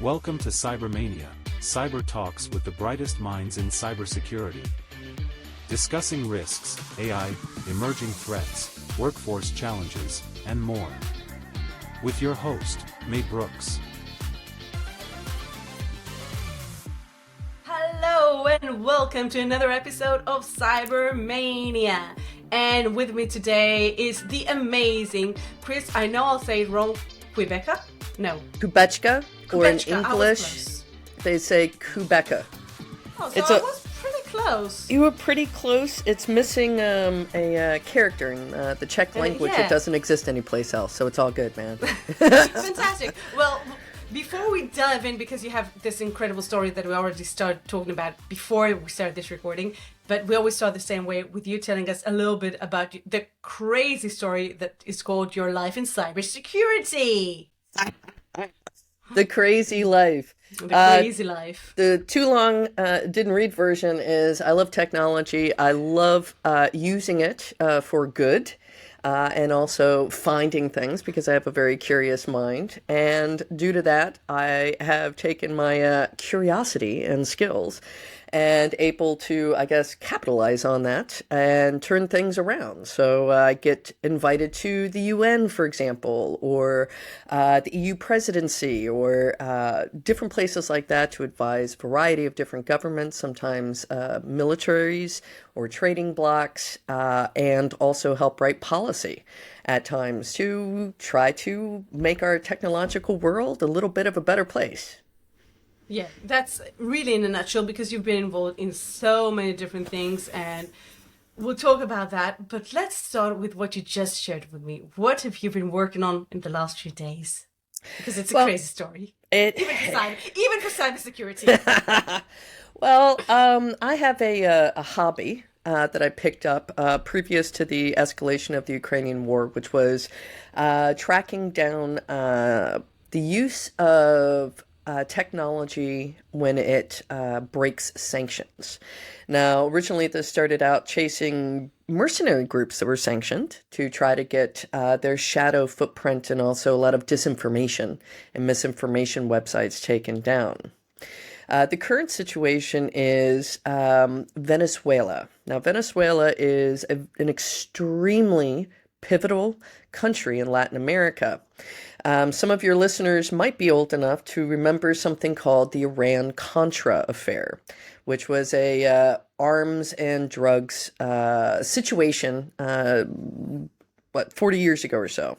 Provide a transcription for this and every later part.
Welcome to CyberMAYnia, cyber talks with the brightest minds in cybersecurity. Discussing risks, AI, emerging threats, workforce challenges, and more. With your host, May Brooks. Hello and welcome to another episode of CyberMAYnia. And with me today is the amazing Chris, I know I'll say it wrong, Kubecka? No. Kubecka, or in Kubecka, English, they say Kubecka. Oh, so I was pretty close. You were pretty close. It's missing a character in the Czech language. Yeah. It doesn't exist anyplace else, so it's all good, man. Fantastic. Well, before we dive in, because you have this incredible story that we already started talking about before we started this recording, but we always start the same way with you telling us a little bit about the crazy story that is called Your Life in Cybersecurity. The crazy life. The crazy life. The too long didn't read version is I love technology. I love using it for good. And also finding things because I have a very curious mind. And due to that, I have taken my curiosity and skills and able to, I guess, capitalize on that and turn things around. So I get invited to the UN, for example, or the EU presidency, or different places like that to advise a variety of different governments, sometimes militaries or trading blocs, and also help write policy at times to try to make our technological world a little bit of a better place. Yeah, that's really in a nutshell, because you've been involved in so many different things, and we'll talk about that. But let's start with what you just shared with me. What have you been working on in the last few days? Because it's a crazy story. Even for cybersecurity. Well, I have a hobby that I picked up previous to the escalation of the Ukrainian war, which was tracking down the use of technology when it breaks sanctions. Now, originally this started out chasing mercenary groups that were sanctioned to try to get their shadow footprint and also a lot of disinformation and misinformation websites taken down. The current situation is Venezuela. Now, Venezuela is an extremely pivotal country in Latin America. Some of your listeners might be old enough to remember something called the Iran-Contra affair, which was a arms and drugs situation, 40 years ago or so.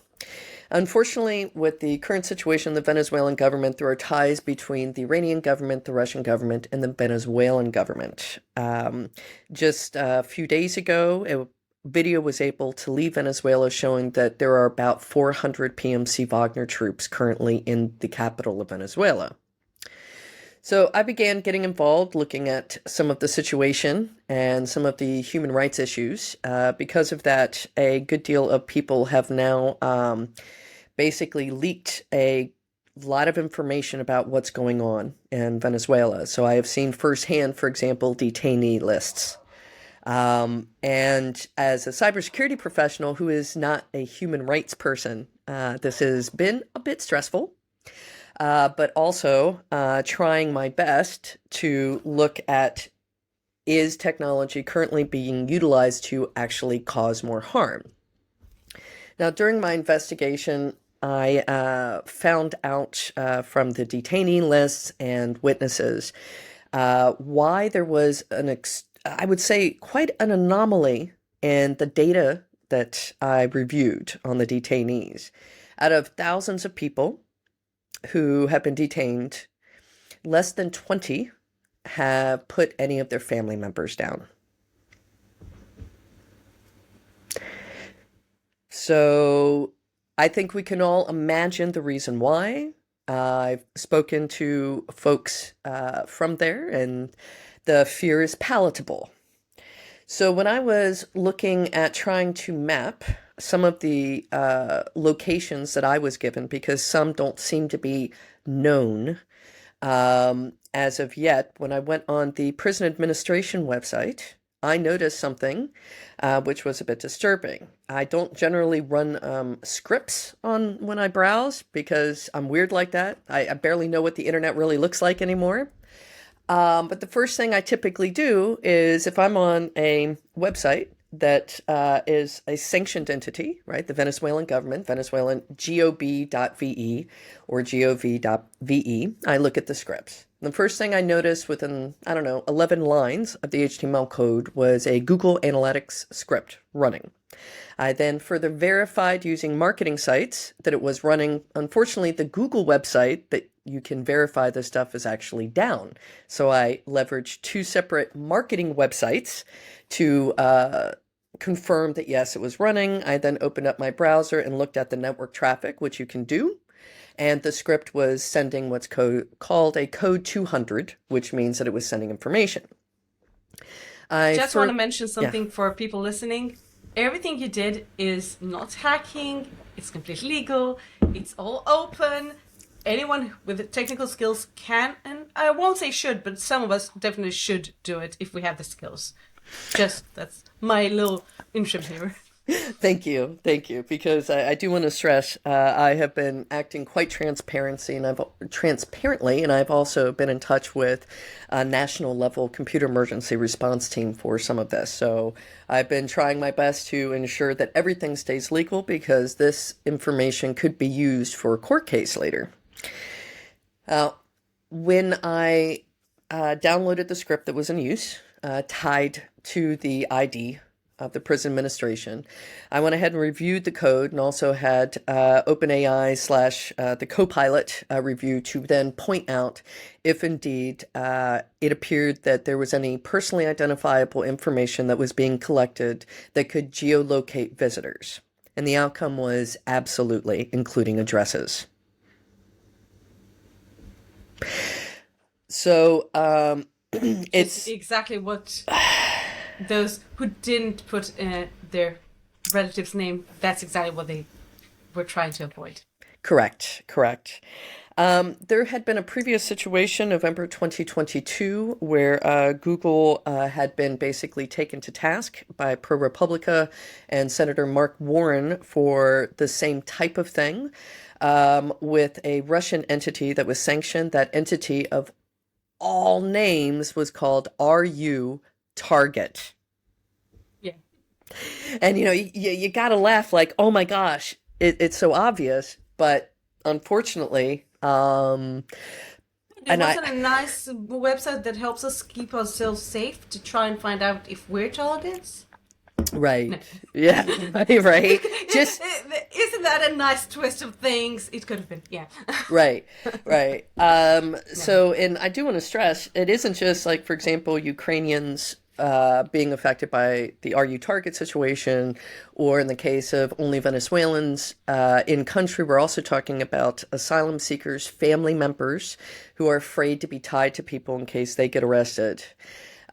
Unfortunately, with the current situation in the Venezuelan government, there are ties between the Iranian government, the Russian government, and the Venezuelan government. Just a few days ago, video was able to leave Venezuela showing that there are about 400 PMC Wagner troops currently in the capital of Venezuela. So I began getting involved looking at some of the situation and some of the human rights issues. Because of that, a good deal of people have now basically leaked a lot of information about what's going on in Venezuela. So I have seen firsthand, for example, detainee lists. And as a cybersecurity professional who is not a human rights person, this has been a bit stressful, but also trying my best to look at, is technology currently being utilized to actually cause more harm? Now, during my investigation, I found out from the detainee lists and witnesses why there was I would say quite an anomaly in the data that I reviewed on the detainees. Out of thousands of people who have been detained, less than 20 have put any of their family members down. So I think we can all imagine the reason why. I've spoken to folks from there, and the fear is palatable. So when I was looking at trying to map some of the locations that I was given, because some don't seem to be known as of yet, when I went on the prison administration website, I noticed something which was a bit disturbing. I don't generally run scripts on when I browse because I'm weird like that. I barely know what the internet really looks like anymore. But the first thing I typically do is if I'm on a website that is a sanctioned entity, right? The Venezuelan government, Venezuelan gov.ve or gov.ve, I look at the scripts. The first thing I noticed within, 11 lines of the HTML code was a Google Analytics script running. I then further verified using marketing sites that it was running. Unfortunately, the Google website that you can verify this stuff is actually down. So I leveraged two separate marketing websites to confirm that yes, it was running. I then opened up my browser and looked at the network traffic, which you can do. And the script was sending what's called a code 200, which means that it was sending information. I just want to mention something for people listening. Everything you did is not hacking. It's completely legal. It's all open. Anyone with technical skills can, and I won't say should, but some of us definitely should do it if we have the skills. That's my little intro here. Thank you, because I do want to stress I have been acting quite transparently, and I've also been in touch with a national level computer emergency response team for some of this. So I've been trying my best to ensure that everything stays legal because this information could be used for a court case later. When I downloaded the script that was in use, tied to the ID of the prison administration, I went ahead and reviewed the code and also had OpenAI / the Copilot review to then point out if indeed it appeared that there was any personally identifiable information that was being collected that could geolocate visitors. And the outcome was absolutely, including addresses. So it's exactly what those who didn't put their relative's name, that's exactly what they were trying to avoid. Correct. There had been a previous situation, November 2022, where Google had been basically taken to task by ProPublica and Senator Mark Warren for the same type of thing with a Russian entity that was sanctioned. That entity of all names was called RU Target. Yeah. And, you got to laugh like, oh my gosh, it's so obvious. But unfortunately, it wasn't a nice website that helps us keep ourselves safe to try and find out if we're targets. Right. No. Yeah. Right. Just isn't that a nice twist of things? It could have been. Yeah. Right. So, and I do want to stress, it isn't just like, for example, Ukrainians being affected by the RU Target situation, or in the case of only Venezuelans in country. We're also talking about asylum seekers, family members who are afraid to be tied to people in case they get arrested.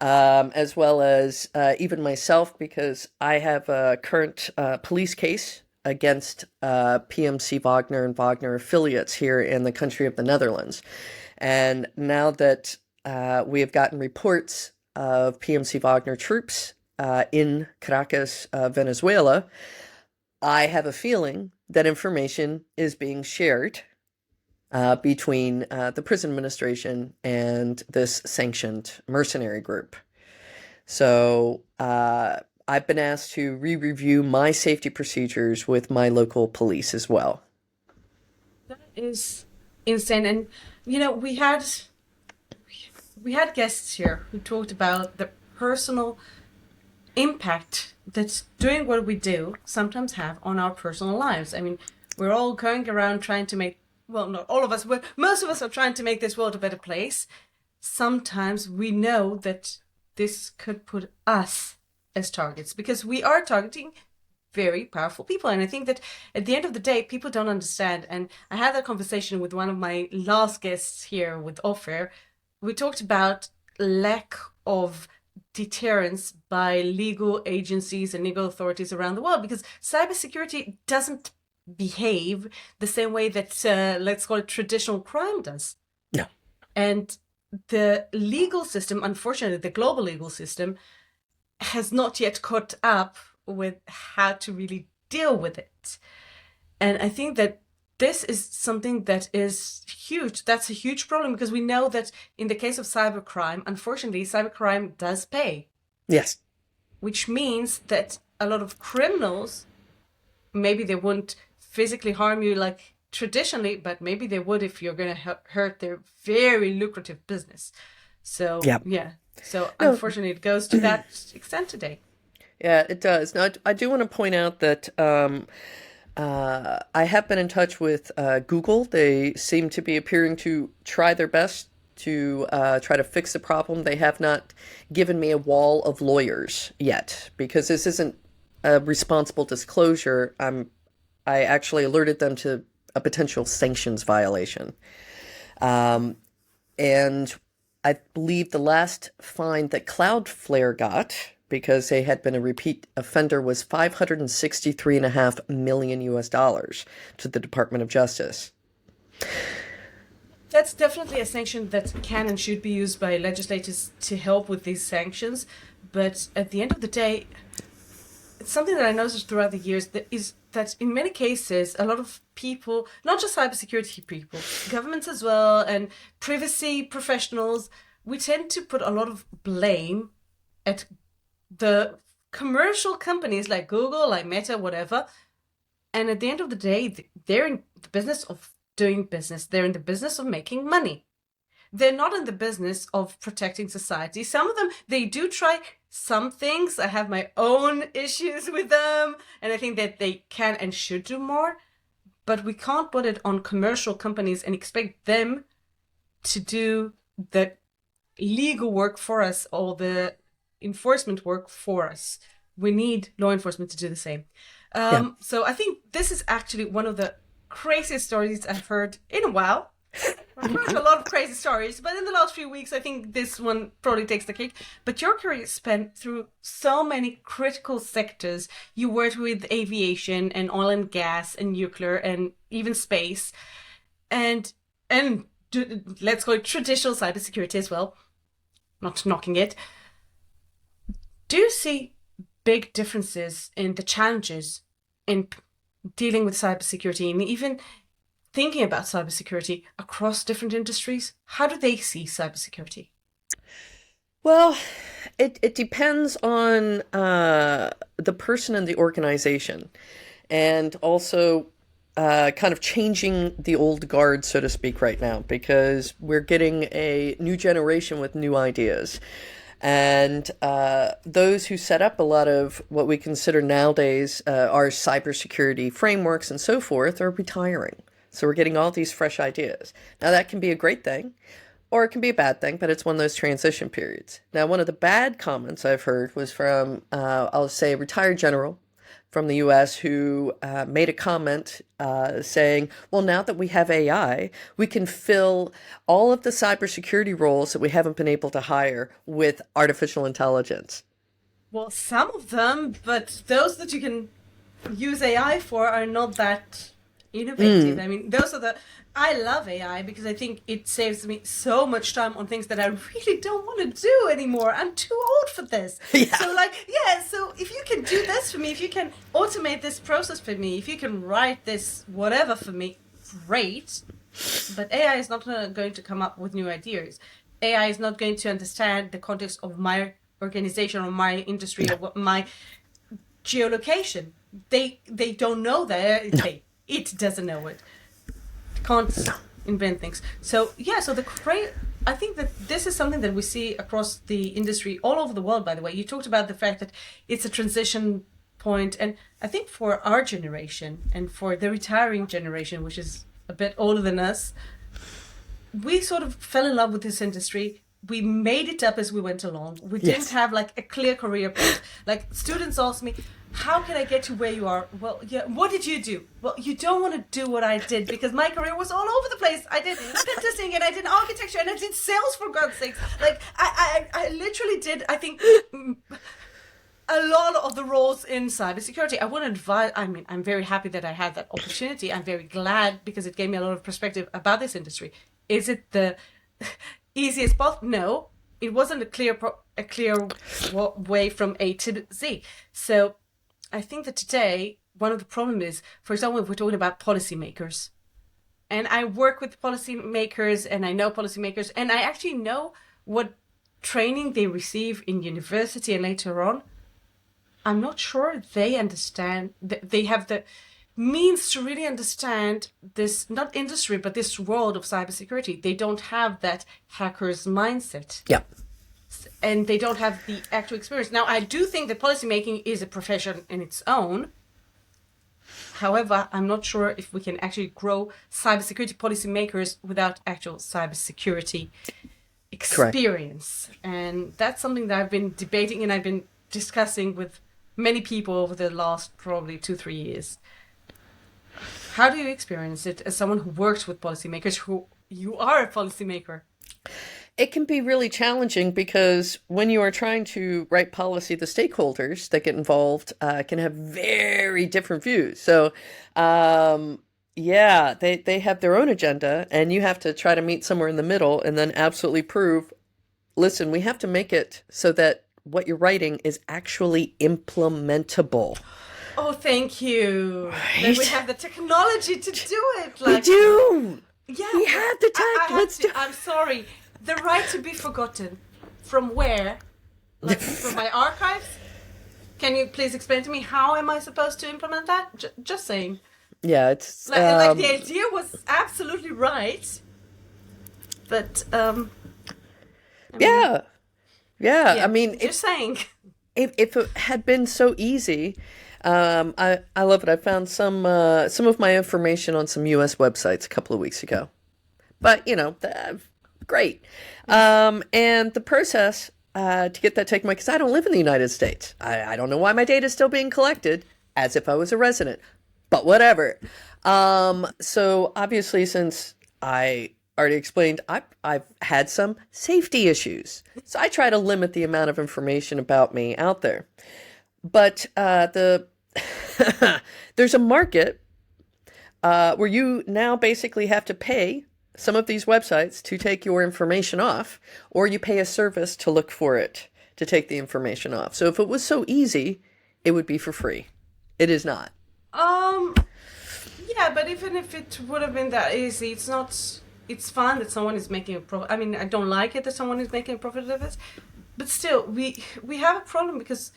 As well as even myself, because I have a current police case against PMC Wagner and Wagner affiliates here in the country of the Netherlands. And now that we have gotten reports of PMC Wagner troops in Caracas, Venezuela, I have a feeling that information is being shared between the prison administration and this sanctioned mercenary group. So I've been asked to re-review my safety procedures with my local police as well. That is insane. And, we had guests here who talked about the personal impact that doing what we do sometimes have on our personal lives. I mean, we're all going around trying to make, well, not all of us, but most of us are trying to make this world a better place. Sometimes we know that this could put us as targets because we are targeting very powerful people. And I think that at the end of the day, people don't understand. And I had that conversation with one of my last guests here with Offer. We talked about lack of deterrence by legal agencies and legal authorities around the world because cybersecurity doesn't behave the same way that, let's call it, traditional crime does. No. And the legal system, unfortunately, the global legal system, has not yet caught up with how to really deal with it. And I think that this is something that is huge. That's a huge problem, because we know that in the case of cybercrime, unfortunately, cybercrime does pay. Yes. Which means that a lot of criminals, maybe they wouldn't physically harm you like traditionally, but maybe they would if you're going to hurt their very lucrative business. So, yeah. So, unfortunately, it goes to that extent today. Yeah, it does. Now, I do want to point out that I have been in touch with Google. They seem to be appearing to try their best to try to fix the problem. They have not given me a wall of lawyers yet, because this isn't a responsible disclosure. I actually alerted them to a potential sanctions violation. And I believe the last fine that Cloudflare got, because they had been a repeat offender, was $563.5 million to the Department of Justice. That's definitely a sanction that can and should be used by legislators to help with these sanctions. But at the end of the day, it's something that I noticed throughout the years that in many cases, a lot of people, not just cybersecurity people, governments as well, and privacy professionals, we tend to put a lot of blame at the commercial companies like Google, like Meta, whatever. And at the end of the day, they're in the business of doing business. They're in the business of making money. They're not in the business of protecting society. Some of them, they do try some things. I have my own issues with them, and I think that they can and should do more. But we can't put it on commercial companies and expect them to do the legal work for us or the enforcement work for us. We need law enforcement to do the same. So I think this is actually one of the craziest stories I've heard in a while. I've heard a lot of crazy stories, but in the last few weeks, I think this one probably takes the cake. But your career spent through so many critical sectors. You worked with aviation and oil and gas and nuclear and even space, and let's call it traditional cybersecurity as well. Not knocking it. Do you see big differences in the challenges in dealing with cybersecurity and even thinking about cybersecurity across different industries? How do they see cybersecurity? Well, it depends on the person and the organization, and also kind of changing the old guard, so to speak, right now, because we're getting a new generation with new ideas. And those who set up a lot of what we consider nowadays our cybersecurity frameworks and so forth are retiring. So we're getting all these fresh ideas. Now that can be a great thing, or it can be a bad thing, but it's one of those transition periods. Now, one of the bad comments I've heard was from, I'll say, a retired general from the U.S. who made a comment saying, well, now that we have AI, we can fill all of the cybersecurity roles that we haven't been able to hire with artificial intelligence. Well, some of them, but those that you can use AI for are not that innovative. I mean, I love AI because I think it saves me so much time on things that I really don't want to do anymore. I'm too old for this. Yeah. So if you can do this for me, if you can automate this process for me, if you can write this whatever for me, great. But AI is not going to come up with new ideas. AI is not going to understand the context of my organization or my industry or my geolocation. They don't know that. It doesn't know it. Can't invent things. So I think that this is something that we see across the industry all over the world, by the way. You talked about the fact that it's a transition point, and I think for our generation and for the retiring generation, which is a bit older than us, we sort of fell in love with this industry. We made it up as we went along. We didn't have like a clear career path. Like students ask me, how can I get to where you are? Well, yeah, what did you do? Well, you don't want to do what I did because my career was all over the place. I did testing and I did architecture and I did sales, for God's sakes. Like I literally did, I think, a lot of the roles in cybersecurity. I wouldn't advise, I mean, I'm very happy that I had that opportunity. I'm very glad because it gave me a lot of perspective about this industry. Is it the easiest path? No. it wasn't a clear way from A to Z. So I think that today one of the problems is, for example, if we're talking about policymakers, and I work with policymakers and I know policymakers, and I actually know what training they receive in university and later on. I'm not sure they understand, they have the means to really understand this, not industry, but this world of cybersecurity. They don't have that hacker's mindset. Yeah. And they don't have the actual experience. Now, I do think that policymaking is a profession in its own. However, I'm not sure if we can actually grow cybersecurity policymakers without actual cybersecurity experience. Correct. And that's something that I've been debating and I've been discussing with many people over the last probably 2-3 years. How do you experience it as someone who works with policymakers, who you are a policymaker? It can be really challenging because when you are trying to write policy, the stakeholders that get involved can have very different views. So, yeah, they have their own agenda and you have to try to meet somewhere in the middle and then absolutely prove, listen, we have to make it so that what you're writing is actually implementable. Oh, thank you. Right? Then we have the technology to do it. We do. Yeah. We have the tech. Let's do. I'm sorry. The right to be forgotten. From where? Like from my archives? Can you please explain to me how am I supposed to implement that? Just saying. Yeah, it's like the idea was absolutely right, but yeah. I mean, just saying. If it had been so easy, I love it. I found some of my information on some U.S. websites a couple of weeks ago, but great. And the process to get that taken away, because I don't live in the United States. I don't know why my data is still being collected as if I was a resident, but whatever. So obviously, since I already explained, I've had some safety issues. So I try to limit the amount of information about me out there. But there's a market where you now basically have to pay some of these websites to take your information off, or you pay a service to look for it to take the information off. So if it was so easy, it would be for free. It is not. Yeah, but even if it would have been that easy, it's not. It's fine that someone is making a profit. I mean, I don't like it that someone is making a profit of it, but still, we have a problem because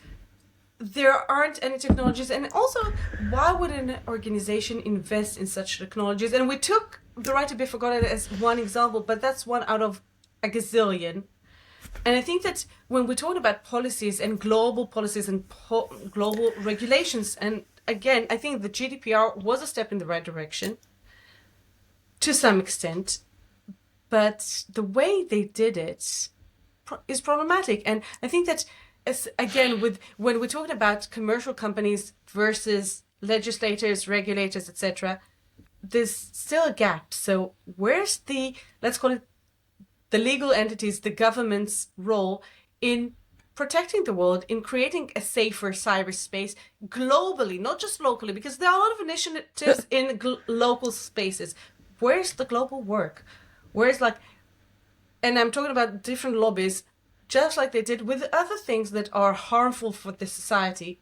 there aren't any technologies, and also, why would an organization invest in such technologies? And we took the right to be forgotten as one example, but that's one out of a gazillion. And I think that when we're talking about policies and global policies and global regulations, and again, I think the GDPR was a step in the right direction to some extent, but the way they did it is problematic. And I think that, again, when we're talking about commercial companies versus legislators, regulators, etc., there's still a gap. So where's let's call it the legal entities, the government's role in protecting the world, in creating a safer cyberspace globally, not just locally, because there are a lot of initiatives in local spaces. Where's the global work? Where's and I'm talking about different lobbies, just like they did with other things that are harmful for the society.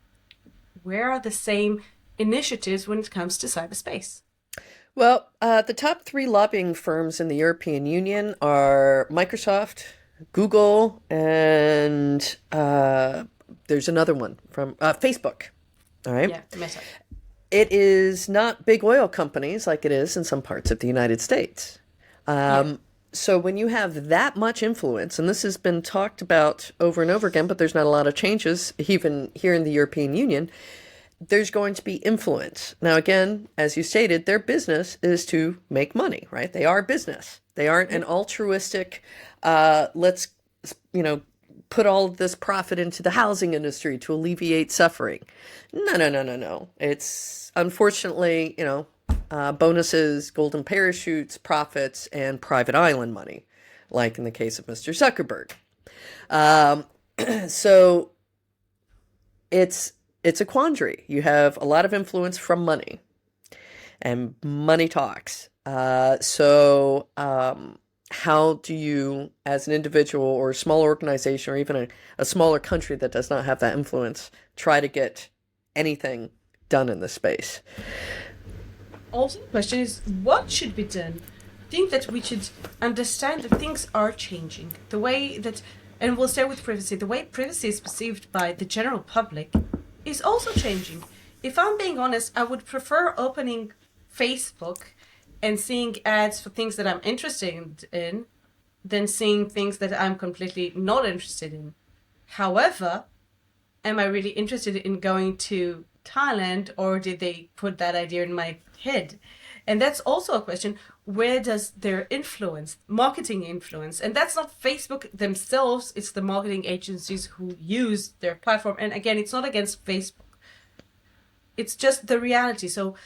Where are the same initiatives when it comes to cyberspace? Well, the top 3 lobbying firms in the European Union are Microsoft, Google, and there's another one from Facebook. All right. Yeah, Meta. It is not big oil companies like it is in some parts of the United States. So when you have that much influence, and this has been talked about over and over again, but there's not a lot of changes even here in the European Union, there's going to be influence. Now, again, as you stated, their business is to make money, right? They are business. They aren't an altruistic, let's, put all of this profit into the housing industry to alleviate suffering. No. It's unfortunately, bonuses, golden parachutes, profits, and private island money, like in the case of Mr. Zuckerberg. So it's a quandary. You have a lot of influence from money, and money talks. how do you, as an individual or a small organization or even a smaller country that does not have that influence, try to get anything done in this space? Also, the question is, what should be done? I think that we should understand that things are changing. The way that, and we'll start with privacy, the way privacy is perceived by the general public is also changing. If I'm being honest, I would prefer opening Facebook and seeing ads for things that I'm interested in than seeing things that I'm completely not interested in. However, am I really interested in going to Thailand, or did they put that idea in my head? And that's also a question. Where does their influence, marketing influence? And that's not Facebook themselves, it's the marketing agencies who use their platform. And again, it's not against Facebook. It's just the reality. So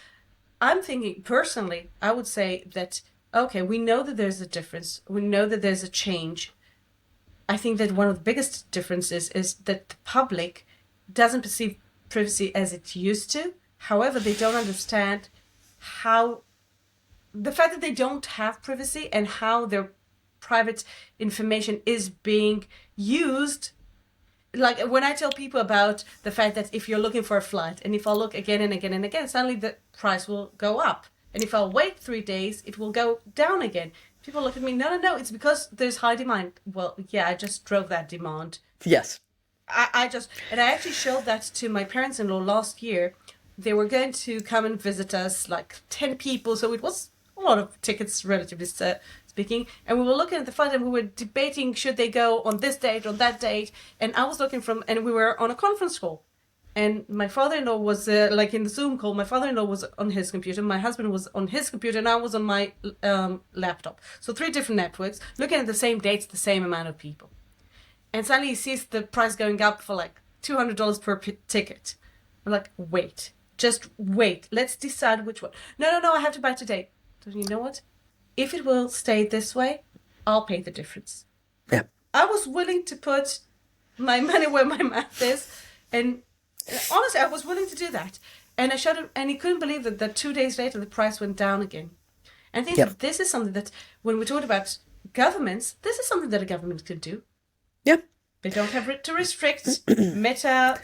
I'm thinking, personally, I would say that, okay, we know that there's a difference. We know that there's a change. I think that one of the biggest differences is that the public doesn't perceive privacy as it used to. However, they don't understand how the fact that they don't have privacy and how their private information is being used. Like when I tell people about the fact that if you're looking for a flight and if I look again and again and again, suddenly the price will go up. And if I'll wait 3 days, it will go down again. People look at me, no, it's because there's high demand. Well, yeah, I just drove that demand. Yes. I actually showed that to my parents-in-law last year. They were going to come and visit us, like 10 people. So it was a lot of tickets, relatively speaking. And we were looking at the flight and we were debating, should they go on this date, on that date? And I was looking and we were on a conference call. And my father-in-law was, like in the Zoom call, my father-in-law was on his computer, my husband was on his computer, and I was on my laptop. So 3 different networks, looking at the same dates, the same amount of people. And suddenly he sees the price going up for like $200 per ticket. I'm like, wait, just wait. Let's decide which one. No, I have to buy today. So you know what? If it will stay this way, I'll pay the difference. Yeah. I was willing to put my money where my mouth is. And honestly, I was willing to do that. And I showed him, and he couldn't believe that 2 days later, the price went down again. And I think that this is something that, when we talk about governments, this is something that a government could do. Yeah. They don't have to restrict Meta,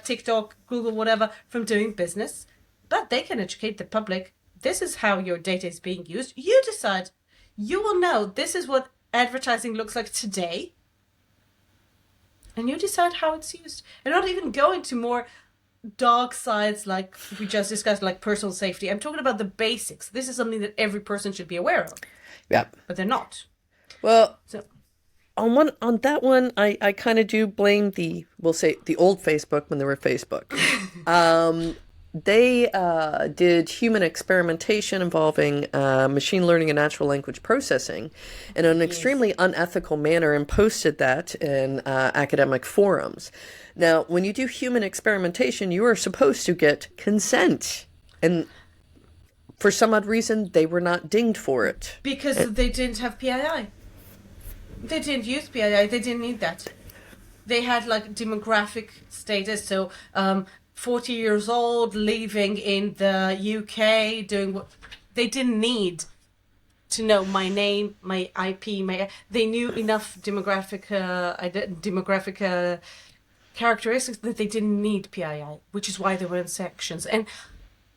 TikTok, Google, whatever, from doing business. But they can educate the public. This is how your data is being used. You decide. You will know this is what advertising looks like today. And you decide how it's used. And not even go into more dark sides like we just discussed, like personal safety. I'm talking about the basics. This is something that every person should be aware of. Yeah. But they're not. Well, so on that one, I kind of do blame we'll say the old Facebook when they were Facebook. They did human experimentation involving machine learning and natural language processing in an extremely unethical manner and posted that in academic forums. Now, when you do human experimentation, you are supposed to get consent. And for some odd reason, they were not dinged for it. Because they didn't have PII. They didn't use PII. They didn't need that. They had like demographic status. So 40 years old, living in the UK, doing what they didn't need to know my name, my IP, they knew enough demographic characteristics that they didn't need PII, which is why they were in sections. And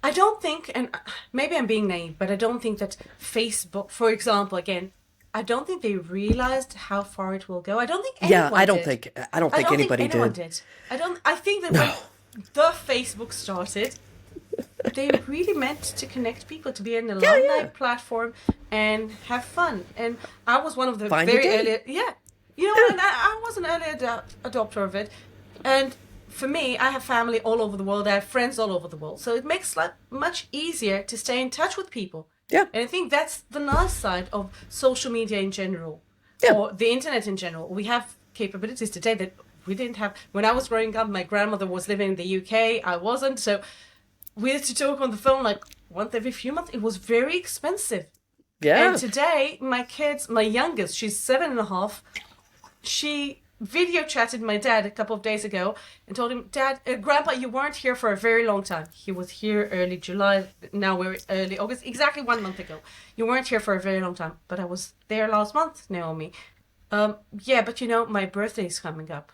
I don't think, and maybe I'm being naive, but I don't think that Facebook, for example, again, I don't think they realized how far it will go. I don't think anyone did. I don't think anybody did. I think that when the Facebook started, they really meant to connect people, to be an alumni platform and have fun. And I was one of the very early, and I was an early adopter of it. And for me, I have family all over the world. I have friends all over the world. So it makes it much easier to stay in touch with people. Yeah. And I think that's the nice side of social media in general, or the internet in general. We have capabilities today that we didn't have. When I was growing up, my grandmother was living in the UK. I wasn't. So we had to talk on the phone like once every few months. It was very expensive. Yeah. And today, my youngest, she's 7.5. She video chatted my dad a couple of days ago and told him, Dad, Grandpa, you weren't here for a very long time. He was here early July. Now we're early August, exactly 1 month ago. You weren't here for a very long time, but I was there last month, Naomi. Yeah, but my birthday is coming up.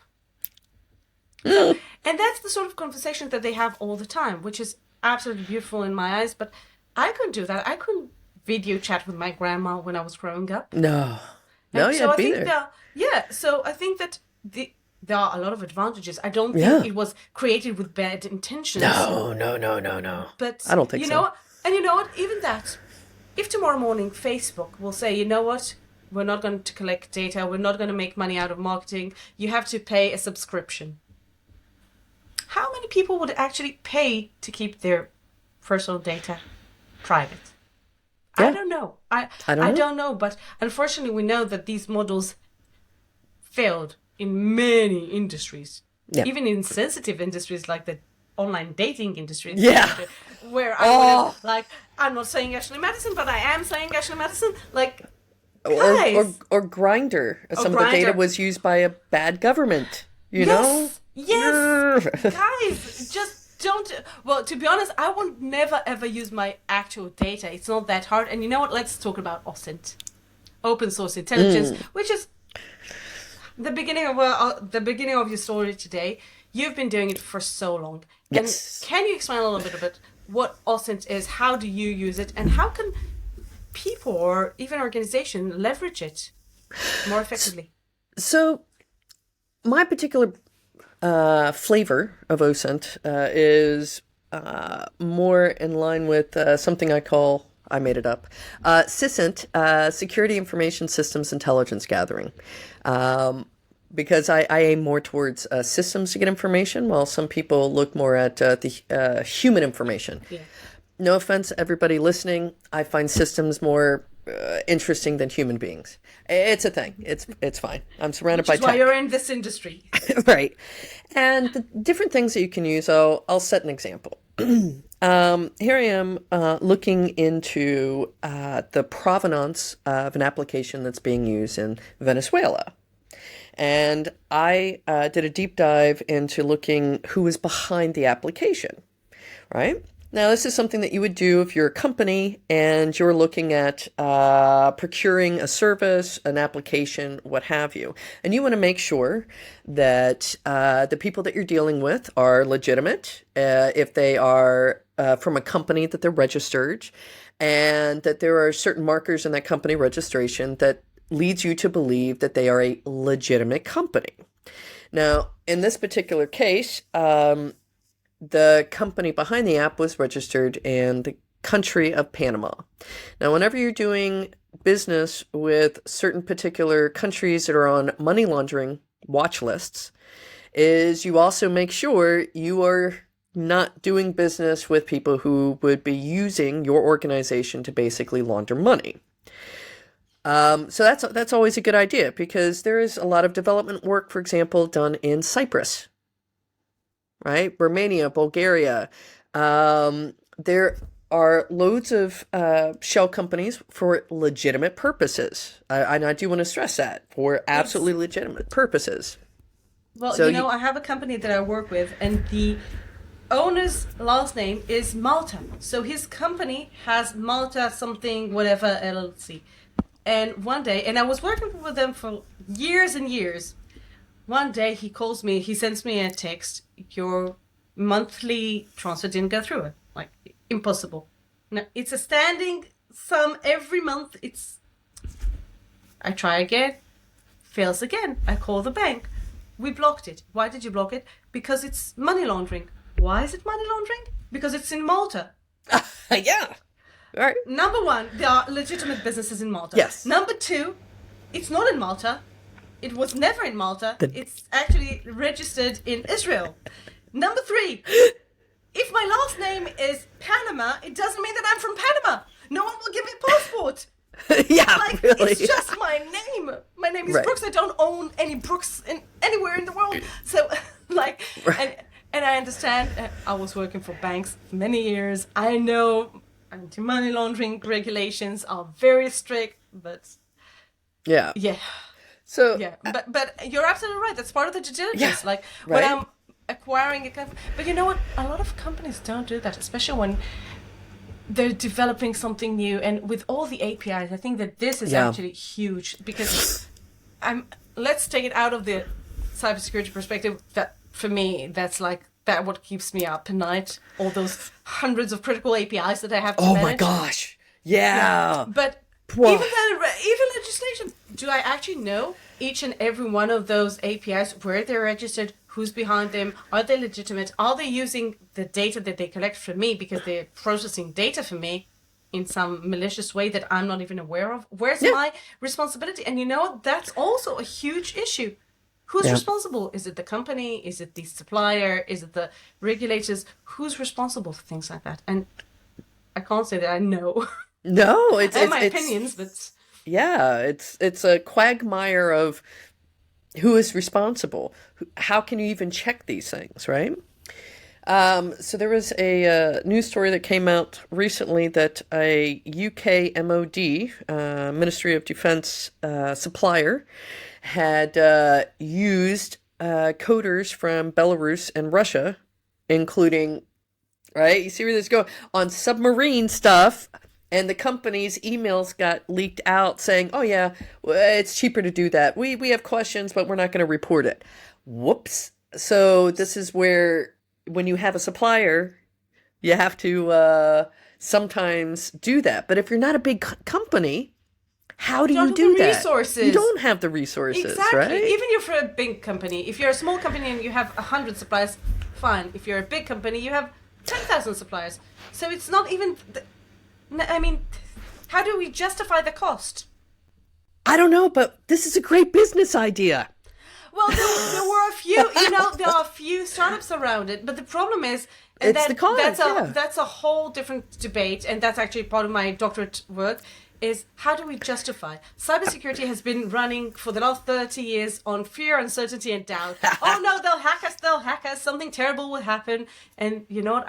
And that's the sort of conversation that they have all the time, which is absolutely beautiful in my eyes. But I couldn't do that. I couldn't video chat with my grandma when I was growing up. No, so you'd I be think there. so I think that there are a lot of advantages. I don't think it was created with bad intentions. No. But I don't think so. What? And you know what? Even that, if tomorrow morning Facebook will say, you know what? We're not going to collect data. We're not going to make money out of marketing. You have to pay a subscription. How many people would actually pay to keep their personal data private? Yeah. I don't know. I don't know. But unfortunately, we know that these models failed in many industries, even in sensitive industries like the online dating industry. Yeah. Where I'm not saying Ashley Madison, but I am saying Ashley Madison. Or Grindr. Some of the data was used by a bad government. You know? Yes. Guys, just don't. Well, to be honest, I would never ever use my actual data. It's not that hard. And you know what? Let's talk about OSINT, open source intelligence, which is the beginning of your story today. You've been doing it for so long. Yes. And can you explain a little bit what OSINT is? How do you use it? And how can people or even organizations leverage it more effectively? So, my particular flavor of OSINT is more in line with something I made it up, SISINT, Security Information Systems Intelligence Gathering. Because I aim more towards systems to get information, while some people look more at the human information. Yeah. No offense, everybody listening, I find systems more interesting than human beings. It's a thing. It's fine. I'm surrounded by tech. Which is why you're in this industry. Right. And the different things that you can use, I'll set an example. Here I am looking into the provenance of an application that's being used in Venezuela. And I did a deep dive into looking who is behind the application, right? Now, this is something that you would do if you're a company and you're looking at procuring a service, an application, what have you. And you want to make sure that the people that you're dealing with are legitimate, if they are from a company that they're registered, and that there are certain markers in that company registration that leads you to believe that they are a legitimate company. Now, in this particular case, the company behind the app was registered in the country of Panama. Now, whenever you're doing business with certain particular countries that are on money laundering watch lists, is you also make sure you are not doing business with people who would be using your organization to basically launder money. So that's always a good idea, because there is a lot of development work, for example, done in Cyprus, right? Romania, Bulgaria. There are loads of shell companies for legitimate purposes. And I do want to stress that, for absolutely legitimate purposes. Well, so, I have a company that I work with, and the owner's last name is Malta. So his company has Malta something, whatever, LLC. And one day, and I was working with them for years and years. One day he calls me, he sends me a text, your monthly transfer didn't go through. Like, impossible. Now, it's a standing sum every month. I try again, fails again. I call the bank. We blocked it. Why did you block it? Because it's money laundering. Why is it money laundering? Because it's in Malta. Yeah. All right. Number one, there are legitimate businesses in Malta. Yes. Number two, it's not in Malta. It was never in Malta. It's actually registered in Israel. Number three, if my last name is Panama, it doesn't mean that I'm from Panama. No one will give me a passport. Yeah, really. It's just my name. My name is Brooks. I don't own any Brooks anywhere in the world. So, and I understand. I was working for banks for many years. I know anti-money laundering regulations are very strict, but yeah. So Yeah, but you're absolutely right. That's part of the due diligence. Yeah, Like when right? I'm acquiring a company, but you know what? A lot of companies don't do that, especially when they're developing something new. And with all the APIs, I think that this is Yeah. actually huge because I'm. Let's take it out of the cybersecurity perspective. That for me, that's like that. What keeps me up at night? All those hundreds of critical APIs that I have to Oh manage. my gosh. Yeah, Yeah. but Whoa. even legislation. Do I actually know each and every one of those APIs, where they're registered, who's behind them, are they legitimate, are they using the data that they collect from me because they're processing data for me in some malicious way that I'm not even aware of? Where's Yeah. my responsibility? And you know what? That's also a huge issue. Who's Yeah. responsible? Is it the company? Is it the supplier? Is it the regulators? Who's responsible for things like that? And I can't say that I know. No, it's I have my it's opinions, but yeah, it's a quagmire of who is responsible. How can you even check these things, right? So there was a news story that came out recently that a UK MOD, Ministry of Defense supplier, had used coders from Belarus and Russia, including, right? You see where this is going, on submarine stuff. And the company's emails got leaked out saying, "Oh yeah, it's cheaper to do that. We have questions, but we're not going to report it." Whoops. So this is where, when you have a supplier, you have to sometimes do that. But if you're not a big company, how do you don't do have the that? resources. You don't have the resources, exactly. right? Even if you're a big company, if you're a small company and you have 100 suppliers, fine. If you're a big company, you have 10,000 suppliers. So it's not even. I mean, how do we justify the cost? I don't know, but this is a great business idea. Well, there were a few, there are a few startups around it, but the problem is, and It's the cost, that's a whole different debate, and that's actually part of my doctorate work, is how do we justify? Cybersecurity has been running for the last 30 years on fear, uncertainty, and doubt. Oh no, they'll hack us, something terrible will happen, and you know what,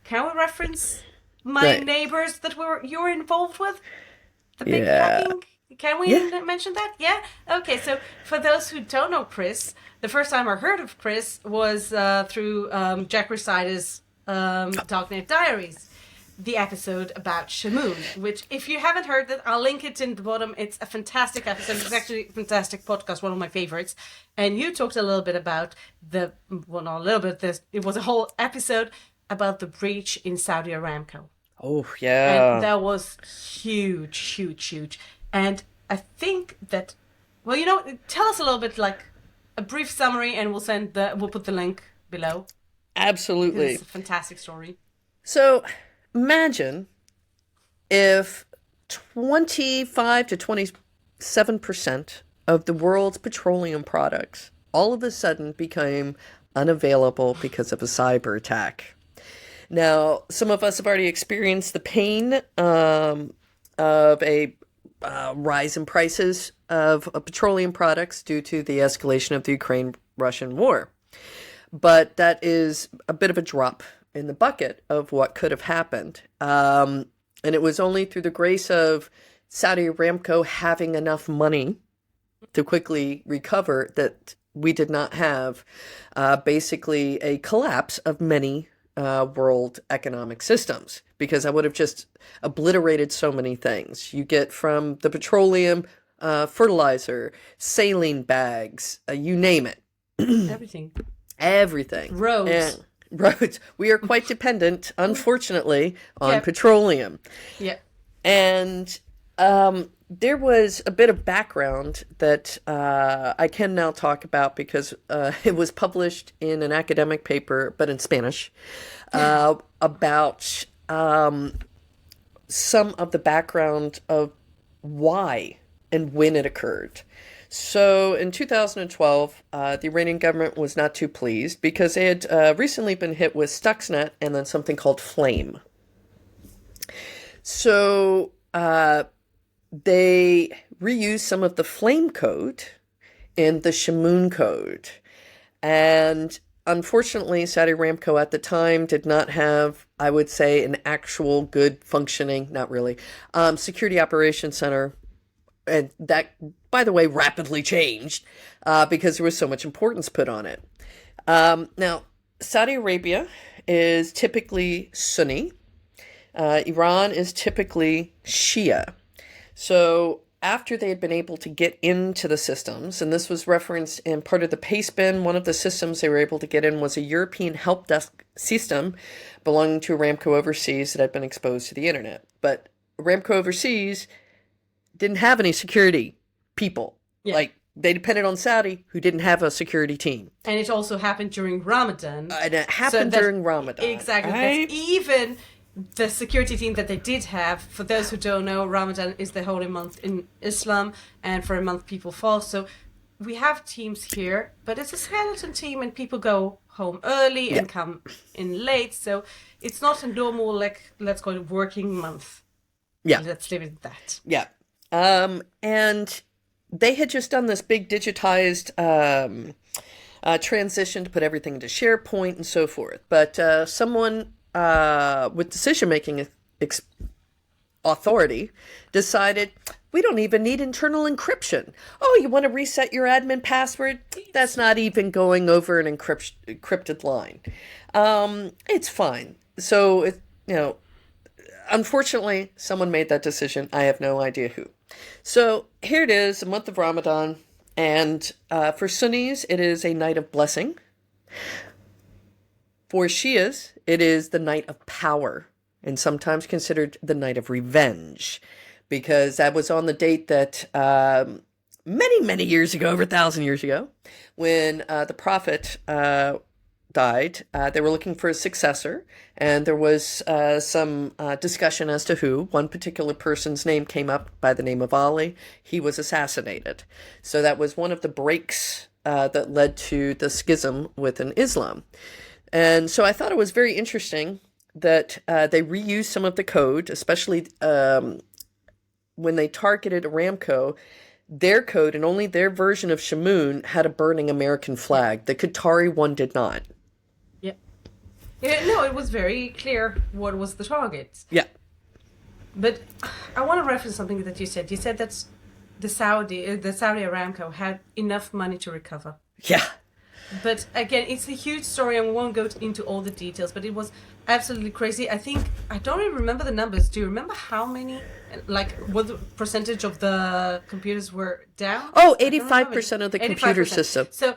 can we reference my neighbors that you were involved with? The big hacking? Can we mention that? Yeah? Okay, so for those who don't know Chris, the first time I heard of Chris was through Jack Resider's Darknet Diaries, the episode about Shamoon, which, if you haven't heard that, I'll link it in the bottom. It's a fantastic episode. It's actually a fantastic podcast, one of my favorites. And you talked a little bit about it was a whole episode about the breach in Saudi Aramco. Oh, yeah. And that was huge, huge, huge. And I think that, tell us a little bit, like a brief summary, and we'll put the link below. Absolutely. It's a fantastic story. So imagine if 25 to 27% of the world's petroleum products all of a sudden became unavailable because of a cyber attack. Now, some of us have already experienced the pain of a rise in prices of petroleum products due to the escalation of the Ukraine-Russian war. But that is a bit of a drop in the bucket of what could have happened. And it was only through the grace of Saudi Aramco having enough money to quickly recover that we did not have basically a collapse of many world economic systems, because I would have just obliterated so many things. You get from the petroleum, fertilizer, saline bags, you name it. Everything. Everything. Roads. And roads. We are quite dependent, unfortunately, on petroleum. Yeah. And there was a bit of background that I can now talk about because it was published in an academic paper, but in Spanish, about some of the background of why and when it occurred. So in 2012, the Iranian government was not too pleased because they had recently been hit with Stuxnet and then something called Flame. So they reused some of the Flame code in the Shamoon code. And unfortunately, Saudi Aramco at the time did not have, I would say, an actual good functioning, not really, security operations center and that, by the way, rapidly changed because there was so much importance put on it. Now, Saudi Arabia is typically Sunni. Iran is typically Shia. So after they had been able to get into the systems, and this was referenced in part of the pastebin, one of the systems they were able to get in was a European help desk system belonging to Aramco Overseas that had been exposed to the internet. But Aramco Overseas didn't have any security people. Yeah. Like, they depended on Saudi, who didn't have a security team. And it also happened during Ramadan. And it happened during Ramadan. Exactly. Right? Even the security team that they did have, for those who don't know, Ramadan is the holy month in Islam, and for a month people fast. So we have teams here, but it's a skeleton team, and people go home early and come in late. So it's not a normal, like, let's call it working month. Yeah. Let's leave it at that. Yeah. And they had just done this big digitized transition to put everything into SharePoint and so forth. But someone with decision-making authority decided, we don't even need internal encryption. Oh, you want to reset your admin password? That's not even going over an encrypted line. It's fine. So, unfortunately, someone made that decision. I have no idea who. So here it is, the month of Ramadan, and for Sunnis, it is a night of blessing. For Shias, it is the night of power, and sometimes considered the night of revenge, because that was on the date that many, many years ago, over 1,000 years ago, when the Prophet died. They were looking for a successor, and there was some discussion as to who. One particular person's name came up by the name of Ali. He was assassinated. So that was one of the breaks that led to the schism within Islam. And so I thought it was very interesting that they reused some of the code, especially when they targeted Aramco. Their code and only their version of Shamoon had a burning American flag. The Qatari one did not. Yeah, no, it was very clear what was the target. Yeah. But I want to reference something that you said. You said that the Saudi Aramco had enough money to recover. Yeah. But again, it's a huge story, and we won't go into all the details, but it was absolutely crazy. I don't even remember the numbers. Do you remember how many, like, what the percentage of the computers were down? Oh, 85% of the computer 85%. system. So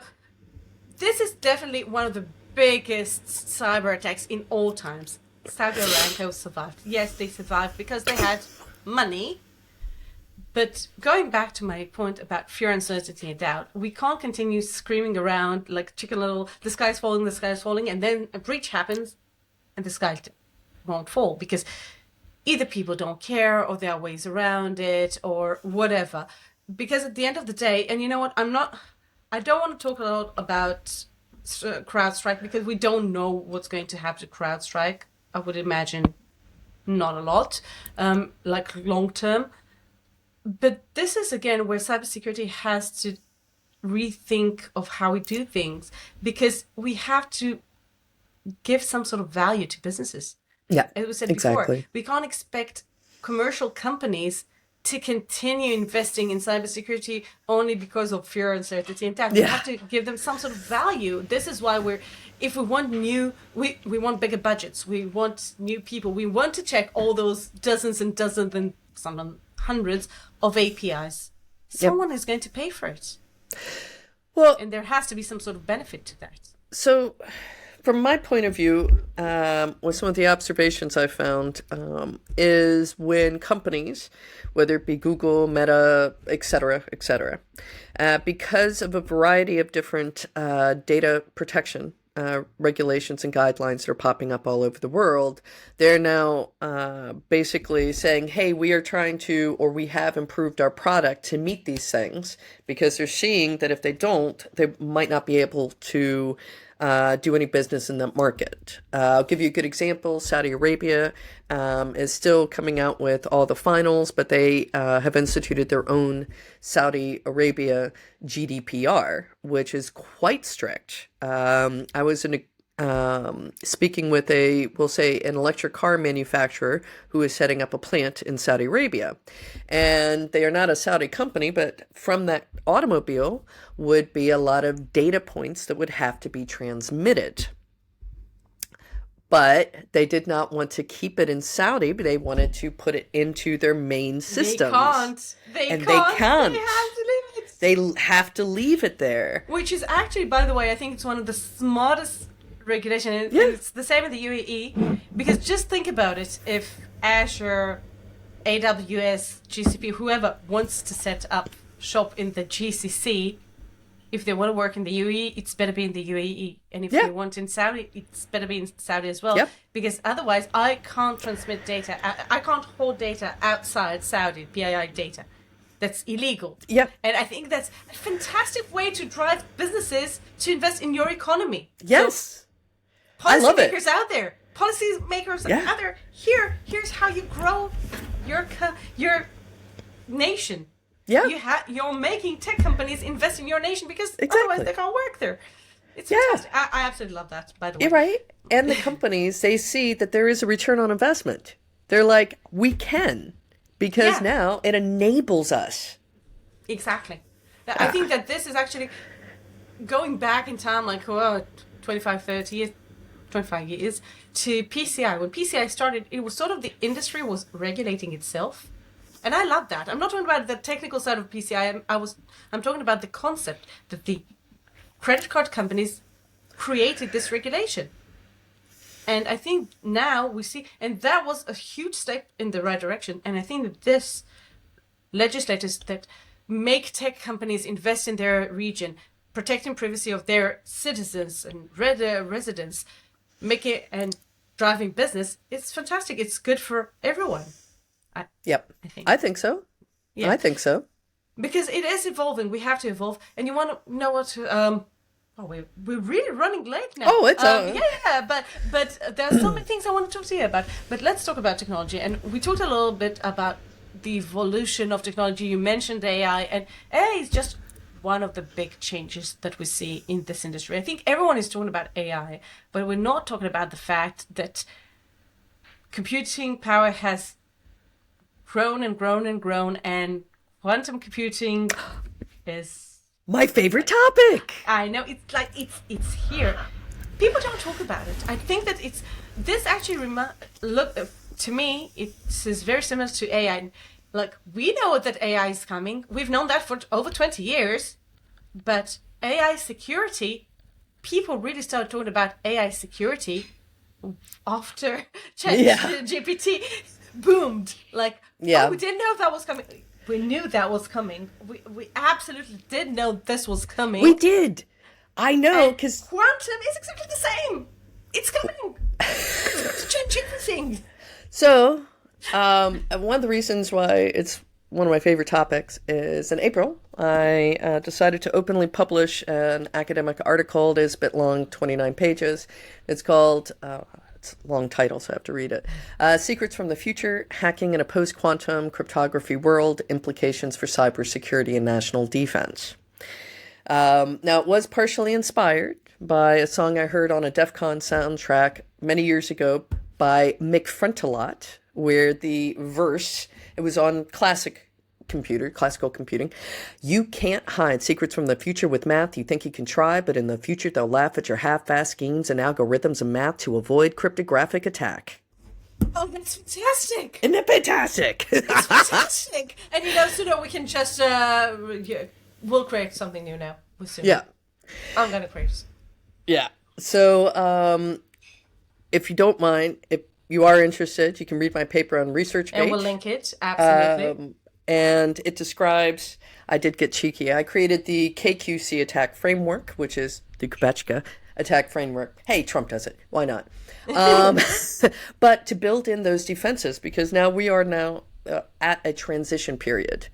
this is definitely one of the biggest cyber attacks in all times. Saudi Aramco survived. Yes, they survived because they had money. But going back to my point about fear, uncertainty, and doubt, we can't continue screaming around like Chicken Little, the sky's falling, and then a breach happens and the sky won't fall, because either people don't care or there are ways around it or whatever. Because at the end of the day, and you know what, I don't want to talk a lot about CrowdStrike, because we don't know what's going to happen to CrowdStrike. I would imagine not a lot, like long term. But this is, again, where cybersecurity has to rethink of how we do things, because we have to give some sort of value to businesses. Yeah, as we said exactly. before, we can't expect commercial companies to continue investing in cybersecurity only because of fear, uncertainty, and doubt. Yeah. We have to give them some sort of value. This is why if we want we want bigger budgets, we want new people, we want to check all those dozens and dozens and some hundreds of APIs. Someone is going to pay for it. Well, and there has to be some sort of benefit to that. So, from my point of view, with some of the observations I found, is when companies, whether it be Google, Meta, et cetera, because of a variety of different data protection regulations and guidelines that are popping up all over the world, they're now basically saying, hey, we are trying to, or we have improved our product to meet these things, because they're seeing that if they don't, they might not be able to do any business in that market. I'll give you a good example. Saudi Arabia is still coming out with all the finals, but they have instituted their own Saudi Arabia GDPR, which is quite strict. I was in speaking with we'll say, an electric car manufacturer who is setting up a plant in Saudi Arabia. And they are not a Saudi company, but from that automobile would be a lot of data points that would have to be transmitted. But they did not want to keep it in Saudi, but they wanted to put it into their main systems. They can't. They can't. They have to leave it. They have to leave it there. Which is actually, by the way, I think it's one of the smartest regulation. And it's the same in the UAE. Because just think about it. If Azure, AWS, GCP, whoever wants to set up shop in the GCC, if they want to work in the UAE, it's better be in the UAE. And if they want in Saudi, it's better be in Saudi as well. Yep. Because otherwise, I can't transmit data. I can't hold data outside Saudi, PII data. That's illegal. Yep. And I think that's a fantastic way to drive businesses to invest in your economy. Yes. So, policymakers out there, out there, here's how you grow your nation. Yeah, you're making tech companies invest in your nation because otherwise they can't work there. It's fantastic. I absolutely love that, by the way. You're right. And the companies, they see that there is a return on investment. They're like, we can, because now it enables us. Exactly. I think that this is actually going back in time, like 25 years to PCI. When PCI started, it was sort of the industry was regulating itself. And I love that. I'm not talking about the technical side of PCI. I'm talking about the concept that the credit card companies created this regulation. And I think now we see, and that was a huge step in the right direction. And I think that this legislators that make tech companies invest in their region, protecting privacy of their citizens and residents, make it and driving business, it's fantastic. It's good for everyone. I think so. Yeah. I think so. Because it is evolving. We have to evolve. And you want to know what we're really running late now. Oh, it's but there are so many things I want to talk to you about. But let's talk about technology. And we talked a little bit about the evolution of technology. You mentioned AI, and AI is just one of the big changes that we see in this industry. I think everyone is talking about AI, but we're not talking about the fact that computing power has grown and grown and grown, and quantum computing is my favorite topic. I know, it's like it's here. People don't talk about it. I think that this actually to me it is very similar to AI. Like, we know that AI is coming. We've known that for over 20 years, but AI security, people really started talking about AI security after ChatGPT boomed. Like, we didn't know that was coming. We knew that was coming. We absolutely did know this was coming. We did. I know, because quantum is exactly the same. It's coming. It's going to change everything. So, one of the reasons why it's one of my favorite topics is in April, I decided to openly publish an academic article. It is a bit long, 29 pages. It's called... it's a long title, so I have to read it. Secrets from the Future, Hacking in a Post-Quantum Cryptography World, Implications for Cybersecurity and National Defense. Now, it was partially inspired by a song I heard on a DEF CON soundtrack many years ago by Mick Frontalot, where the verse, it was on classical computing. You can't hide secrets from the future with math. You think you can try, but in the future they'll laugh at your half-assed schemes and algorithms of math to avoid cryptographic attack. Oh, that's fantastic! Isn't it fantastic? It's fantastic! And we can just, we'll create something new now. Yeah. I'm gonna create. Yeah. So, if you don't mind, if you are interested, you can read my paper on research page. And we'll link it, absolutely. And it describes, I did get cheeky, I created the KQC attack framework, which is the Kubecka attack framework. Hey, Trump does it. Why not? But to build in those defenses, because now we are at a transition period.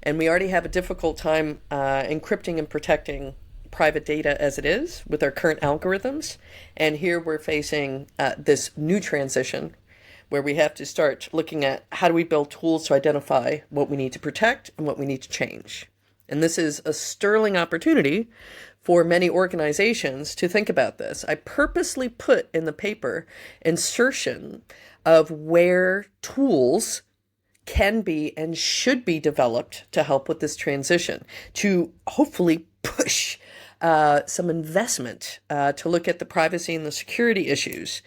And we already have a difficult time encrypting and protecting private data as it is with our current algorithms. And here we're facing this new transition where we have to start looking at how do we build tools to identify what we need to protect and what we need to change. And this is a sterling opportunity for many organizations to think about this. I purposely put in the paper insertion of where tools can be and should be developed to help with this transition, to hopefully push some investment to look at the privacy and the security issues,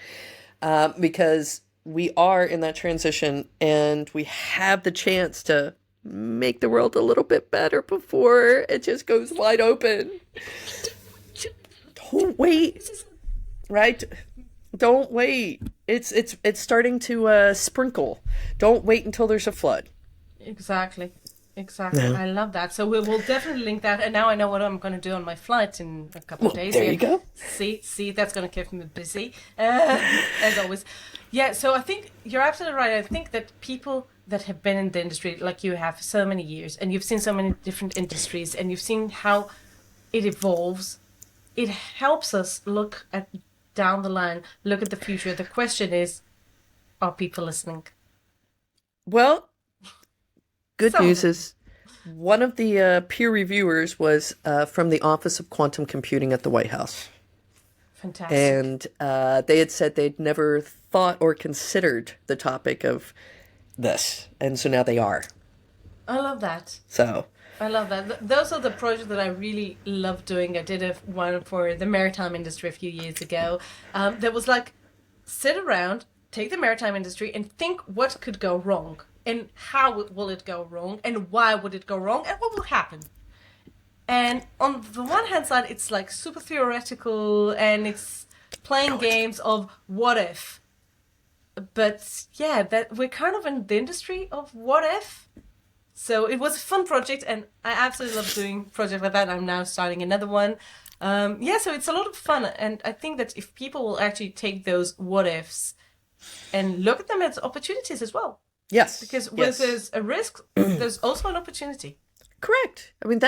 because we are in that transition and we have the chance to make the world a little bit better before it just goes wide open. Don't wait, right? Don't wait. It's starting to sprinkle. Don't wait until there's a flood. Exactly. Exactly. Yeah. I love that. So we'll definitely link that. And now I know what I'm going to do on my flight in a couple of days. There you go. See, that's going to keep me busy, as always. Yeah, so I think you're absolutely right. I think that people that have been in the industry, like you have for so many years, and you've seen so many different industries, and you've seen how it evolves, it helps us look at down the line, look at the future. The question is, are people listening? Well, good Some news of is one of the peer reviewers was from the Office of Quantum Computing at the White House. Fantastic. And they had said they'd never thought or considered the topic of this. And so now they are. I love that. So, I love that. Those are the projects that I really love doing. I did one for the maritime industry a few years ago. That was like, sit around, take the maritime industry and think what could go wrong. And how will it go wrong? And why would it go wrong? And what will happen? And on the one hand side, it's like super theoretical and it's playing games of what if. But yeah, that we're kind of in the industry of what if. So it was a fun project and I absolutely love doing projects like that. I'm now starting another one. Yeah, so it's a lot of fun. And I think that if people will actually take those what ifs and look at them as opportunities as well. yes. Because when yes. there's a risk, there's also an opportunity. Correct. I mean,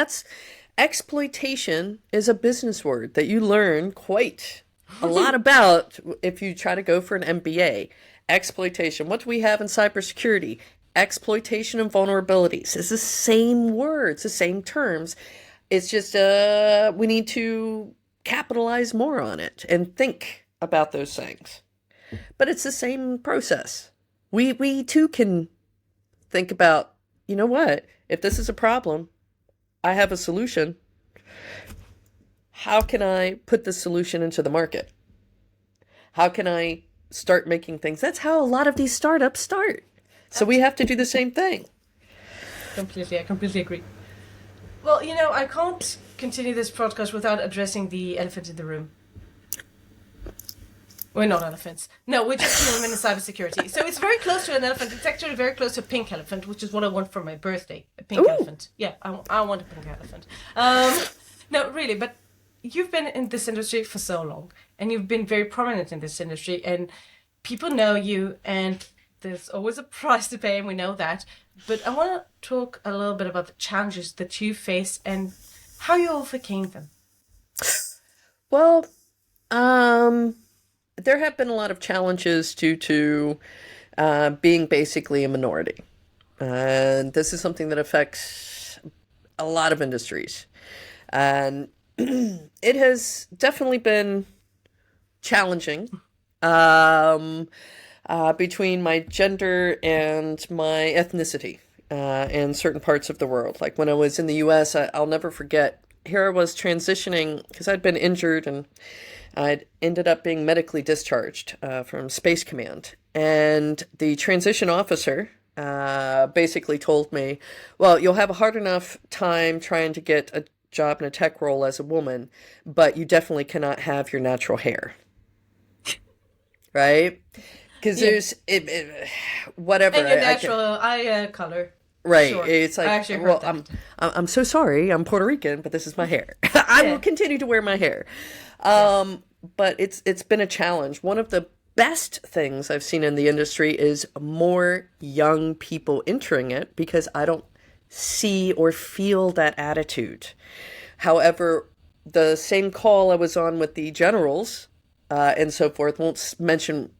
exploitation is a business word that you learn quite a lot about if you try to go for an MBA. Exploitation. What do we have in cybersecurity? Exploitation and vulnerabilities. It's the same words, the same terms. It's just we need to capitalize more on it and think about those things. But it's the same process. We too can think about, you know what? If this is a problem, I have a solution. How can I put the solution into the market? How can I start making things? That's how a lot of these startups start. So we have to do the same thing. I completely agree. Well, I can't continue this podcast without addressing the elephant in the room. We're not elephants. No, we're just women in cybersecurity. So it's very close to an elephant. It's actually very close to a pink elephant, which is what I want for my birthday. A pink elephant. Yeah, I want a pink elephant. No, really, but you've been in this industry for so long, and you've been very prominent in this industry, and people know you, and there's always a price to pay, and we know that. But I want to talk a little bit about the challenges that you face and how you overcame them. Well, there have been a lot of challenges due to being basically a minority. And this is something that affects a lot of industries. And it has definitely been challenging between my gender and my ethnicity in certain parts of the world. Like when I was in the US, I'll never forget, here I was transitioning because I'd been injured and I'd ended up being medically discharged from Space Command. And the transition officer basically told me, well, you'll have a hard enough time trying to get a job in a tech role as a woman, but you definitely cannot have your natural hair. Right? Because there's whatever. And your natural eye color. Right. Sure. It's like, I actually heard well, that. I'm so sorry. I'm Puerto Rican, but this is my hair. I will continue to wear my hair. But it's been a challenge. One of the best things I've seen in the industry is more young people entering it because I don't see or feel that attitude. However, the same call I was on with the generals and so forth, won't mention,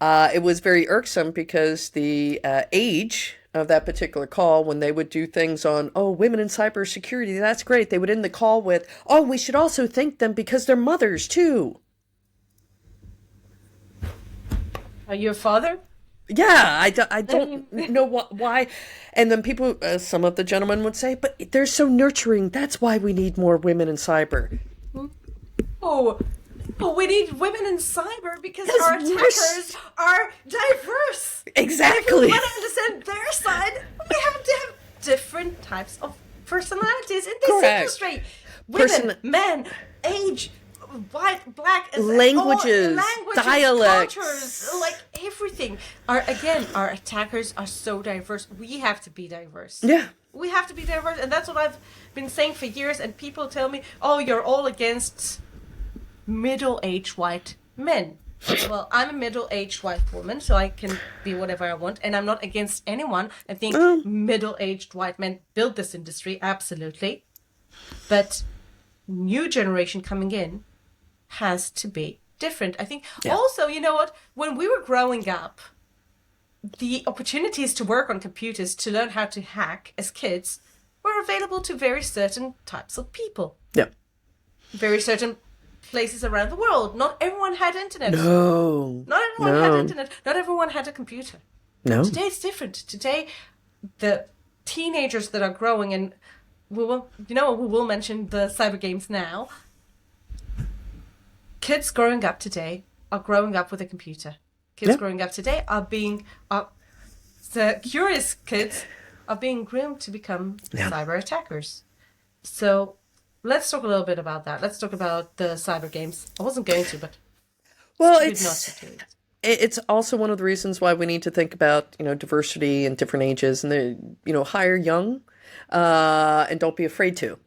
it was very irksome because the age of that particular call, when they would do things on, oh, women in cybersecurity, that's great, they would end the call with, oh, we should also thank them because they're mothers too. Are you a father? Yeah, I don't know why. And then people, some of the gentlemen would say, but they're so nurturing. That's why we need more women in cyber. Oh, we need women in cyber because our attackers are diverse. Exactly. If we want to understand their side, we have to have different types of personalities in this industry. Women, men, age, white, black, languages, dialects, cultures, like everything. Our attackers are so diverse. We have to be diverse. Yeah. We have to be diverse, and that's what I've been saying for years. And people tell me, "Oh, you're all against middle-aged white men." Well, I'm a middle-aged white woman, so I can be whatever I want, and I'm not against anyone. I think middle-aged white men build this industry, absolutely, but new generation coming in has to be different. I think also, you know what, when we were growing up, the opportunities to work on computers, to learn how to hack as kids, were available to very certain types of people. Yeah. Very certain places around the world. Not everyone had internet. No. Not everyone had internet. Not everyone had a computer. No. Today it's different. Today, the teenagers that are growing, and we will mention the cyber games now. Kids growing up today are growing up with a computer. Kids growing up today the curious kids are being groomed to become cyber attackers. So let's talk a little bit about that. Let's talk about the cyber games. I wasn't going to, but it's also one of the reasons why we need to think about, diversity in different ages, and hire young, and don't be afraid to.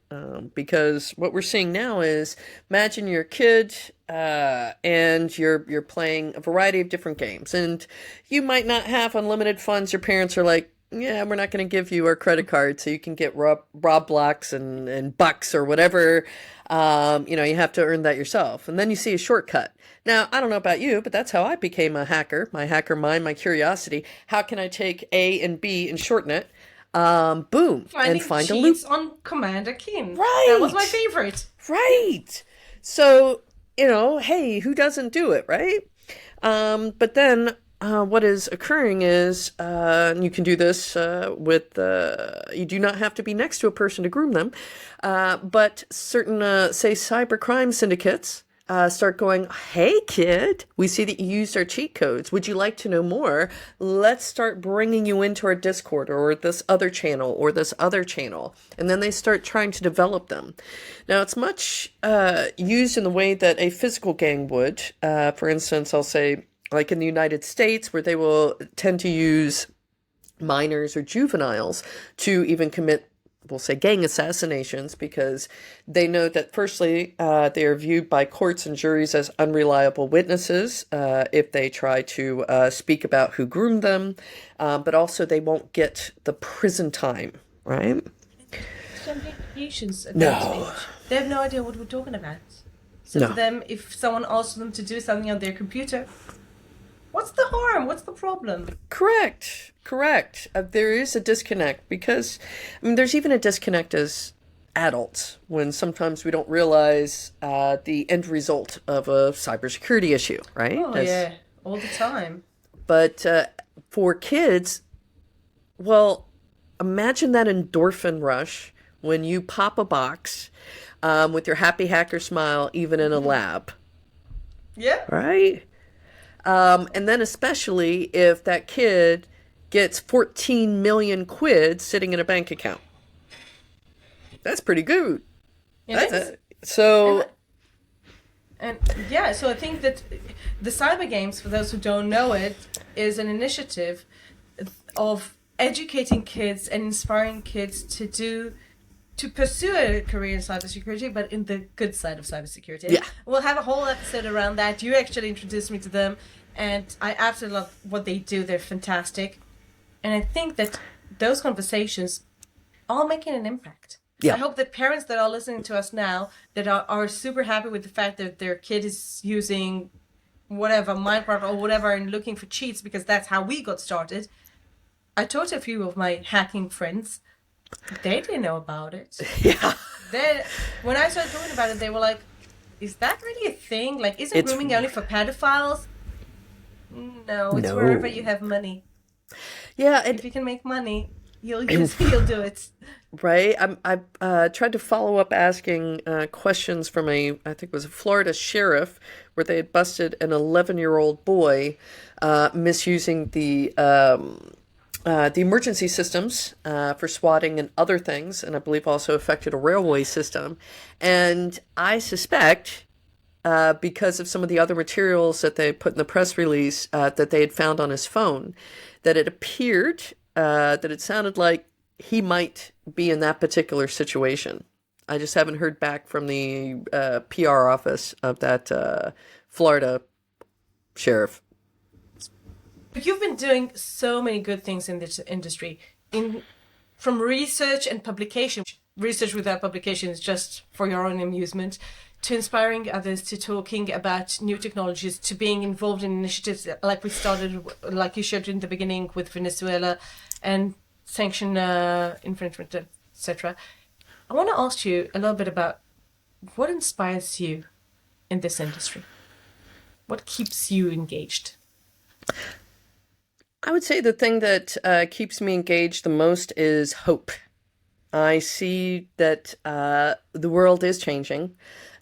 Because what we're seeing now is, imagine you're a kid, and you're playing a variety of different games, and you might not have unlimited funds. Your parents are like, yeah, we're not going to give you our credit card so you can get Roblox and bucks or whatever. You have to earn that yourself. And then you see a shortcut. Now, I don't know about you, but that's how I became a hacker. My hacker mind, my curiosity. How can I take A and B and shorten it? Boom. Finding and find cheats a loop on Commander King. Right. That was my favorite. Right. So, hey, who doesn't do it, right? But then what is occurring is, you can do this with, you do not have to be next to a person to groom them, but certain, say, cybercrime syndicates start going, hey, kid, we see that you used our cheat codes. Would you like to know more? Let's start bringing you into our Discord or this other channel or this other channel. And then they start trying to develop them. Now, it's much used in the way that a physical gang would. For instance, I'll say, like in the United States, where they will tend to use minors or juveniles to even commit, we'll say, gang assassinations, because they know that firstly, they are viewed by courts and juries as unreliable witnesses if they try to speak about who groomed them, but also they won't get the prison time, right? Implications at that stage. They have no idea what we're talking about. So for them, if someone asks them to do something on their computer, what's the harm? What's the problem? Correct. There is a disconnect because, there's even a disconnect as adults when sometimes we don't realize the end result of a cybersecurity issue, right? Oh, all the time. But for kids, well, imagine that endorphin rush when you pop a box with your happy hacker smile, even in a lab. Yeah. Right? And then especially if that kid gets 14 million quid sitting in a bank account. That's pretty good. So I think that the cyber games, for those who don't know it, is an initiative of educating kids and inspiring kids to pursue a career in cybersecurity, but in the good side of cybersecurity. Yeah. We'll have a whole episode around that. You actually introduced me to them, and I absolutely love what they do. They're fantastic. And I think that those conversations are making an impact. Yeah. I hope that parents that are listening to us now that are super happy with the fact that their kid is using whatever, Minecraft or whatever, and looking for cheats because that's how we got started. I taught a few of my hacking friends. They didn't know about it. Yeah. Then when I started talking about it, they were like, "Is that really a thing? Like, isn't grooming only for pedophiles?" No, it's wherever you have money. Yeah. If you can make money, you'll do it. Right. I tried to follow up asking questions from I think it was a Florida sheriff, where they had busted an 11-year-old boy misusing the emergency systems for swatting and other things, and I believe also affected a railway system. And I suspect, because of some of the other materials that they put in the press release that they had found on his phone, that it appeared that it sounded like he might be in that particular situation. I just haven't heard back from the PR office of that Florida sheriff. You've been doing so many good things in this industry, from research and publication. Research without publication is just for your own amusement, to inspiring others, to talking about new technologies, to being involved in initiatives like we started, like you showed in the beginning with Venezuela, and sanction infringement, etc. I want to ask you a little bit about what inspires you in this industry. What keeps you engaged? I would say the thing that keeps me engaged the most is hope. I see that the world is changing,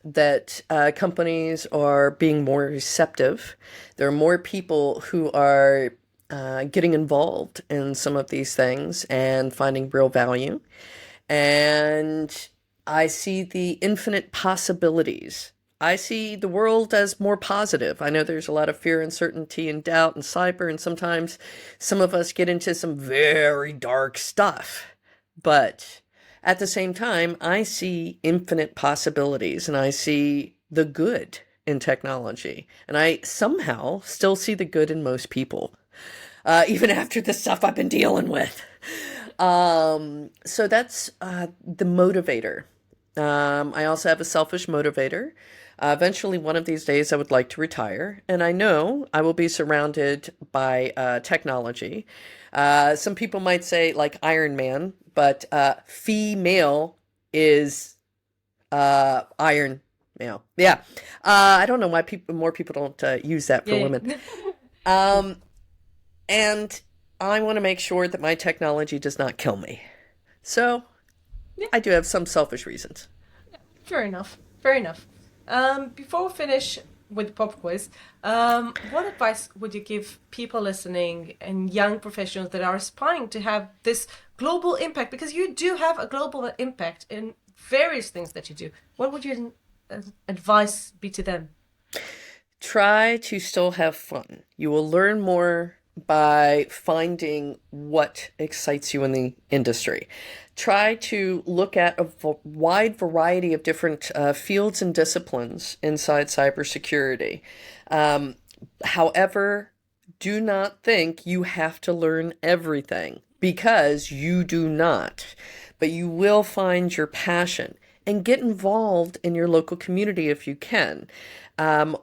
that companies are being more receptive. There are more people who are getting involved in some of these things and finding real value. And I see the infinite possibilities. I see the world as more positive. I know there's a lot of fear, uncertainty, and doubt in cyber, and sometimes some of us get into some very dark stuff. But at the same time, I see infinite possibilities, and I see the good in technology. And I somehow still see the good in most people, even after the stuff I've been dealing with. So that's the motivator. I also have a selfish motivator. Eventually, one of these days, I would like to retire, and I know I will be surrounded by technology. Some people might say, like Iron Man, but female is iron male. Yeah. I don't know why more people don't use that for women. And I want to make sure that my technology does not kill me. So I do have some selfish reasons. Fair enough. Fair enough. Before we finish with the pop quiz, what advice would you give people listening and young professionals that are aspiring to have this global impact? Because you do have a global impact in various things that you do. What would your advice be to them? Try to still have fun. You will learn more by finding what excites you in the industry. Try to look at a wide variety of different fields and disciplines inside cybersecurity. However, do not think you have to learn everything, because you do not. But you will find your passion and get involved in your local community if you can.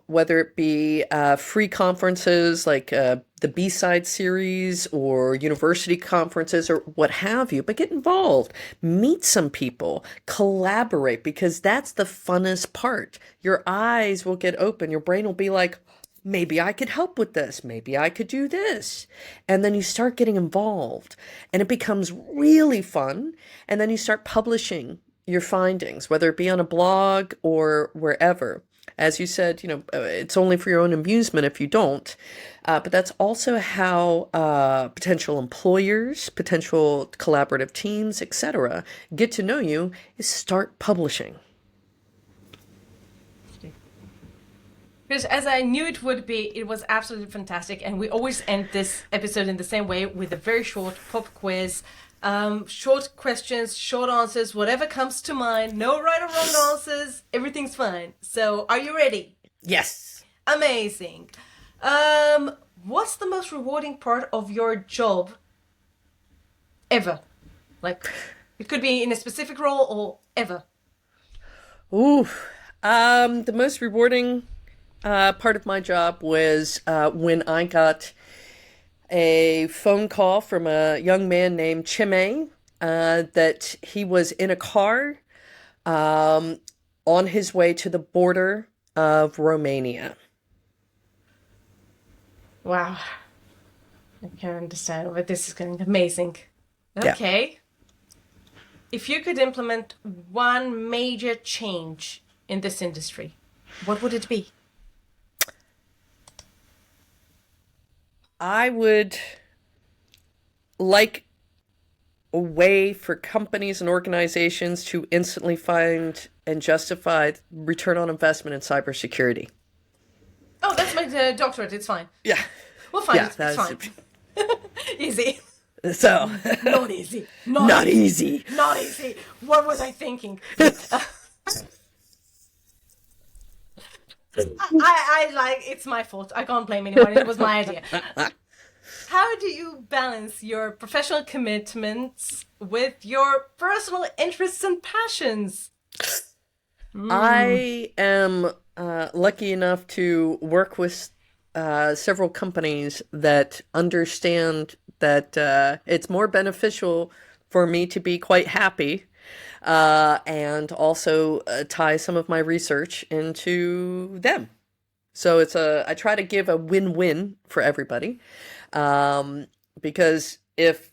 Whether it be free conferences like the B-Side series or university conferences or what have you, but get involved, meet some people, collaborate, because that's the funnest part. Your eyes will get open, your brain will be like, maybe I could help with this, maybe I could do this. And then you start getting involved and it becomes really fun. And then you start publishing your findings, whether it be on a blog or wherever. As you said, it's only for your own amusement if you don't. But that's also how potential employers, potential collaborative teams, etc., get to know you, is start publishing. Because as I knew it would be, it was absolutely fantastic. And we always end this episode in the same way, with a very short pop quiz. Short questions, short answers, whatever comes to mind. No right or wrong answers. Everything's fine. So, are you ready? Yes. Amazing. What's the most rewarding part of your job ever? Like, it could be in a specific role or ever. Ooh. The most rewarding part of my job was when I got a phone call from a young man named Chime that he was in a car on his way to the border of Romania. Wow. I can understand, but this is going to be amazing. Okay. Yeah. If you could implement one major change in this industry, what would it be? I would like a way for companies and organizations to instantly find and justify return on investment in cybersecurity. Oh, that's my doctorate. It's fine. Yeah. We'll find it. It's fine. Easy. So. Not easy. Not easy. Not easy. What was I thinking? I like, it's my fault. I can't blame anyone. It was my idea. How do you balance your professional commitments with your personal interests and passions? I am lucky enough to work with several companies that understand that it's more beneficial for me to be quite happy and also tie some of my research into them. So I try to give a win-win for everybody, because if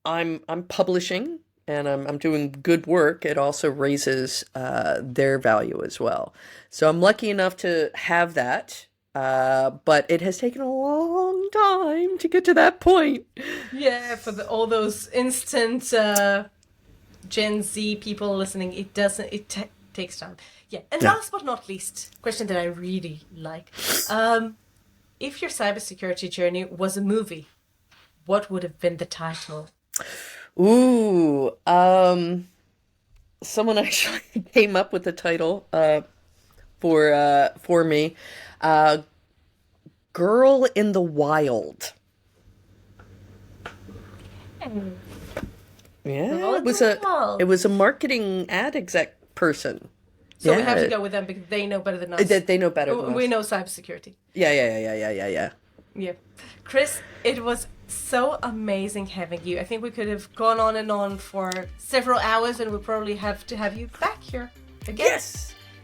I'm publishing and I'm doing good work, it also raises their value as well. So I'm lucky enough to have that, but it has taken a long time to get to that point. Yeah, for all those instant Gen Z people listening, it takes time. Yeah, and last but not least, question that I really like. If your cybersecurity journey was a movie, what would have been the title? Ooh, someone actually came up with the title for me. Girl in the Wild. Yeah, it was a marketing ad exec person. So we have to go with them because they know better than us. They know better than us. We know cybersecurity. Yeah. Yeah. Chris, it was so amazing having you. I think we could have gone on and on for several hours, and we'll probably have to have you back here again.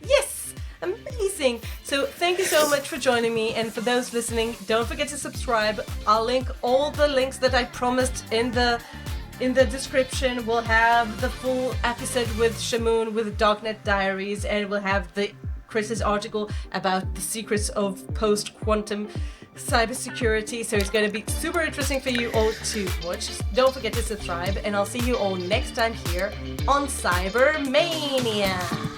Yes! Amazing! So thank you so much for joining me, and for those listening, don't forget to subscribe. I'll link all the links that I promised in the description. We'll have the full episode with Shamoon with Darknet Diaries, and we'll have Chris's article about the secrets of post-quantum cybersecurity. So it's going to be super interesting for you all to watch. Don't forget to subscribe, and I'll see you all next time here on CyberMAYnia.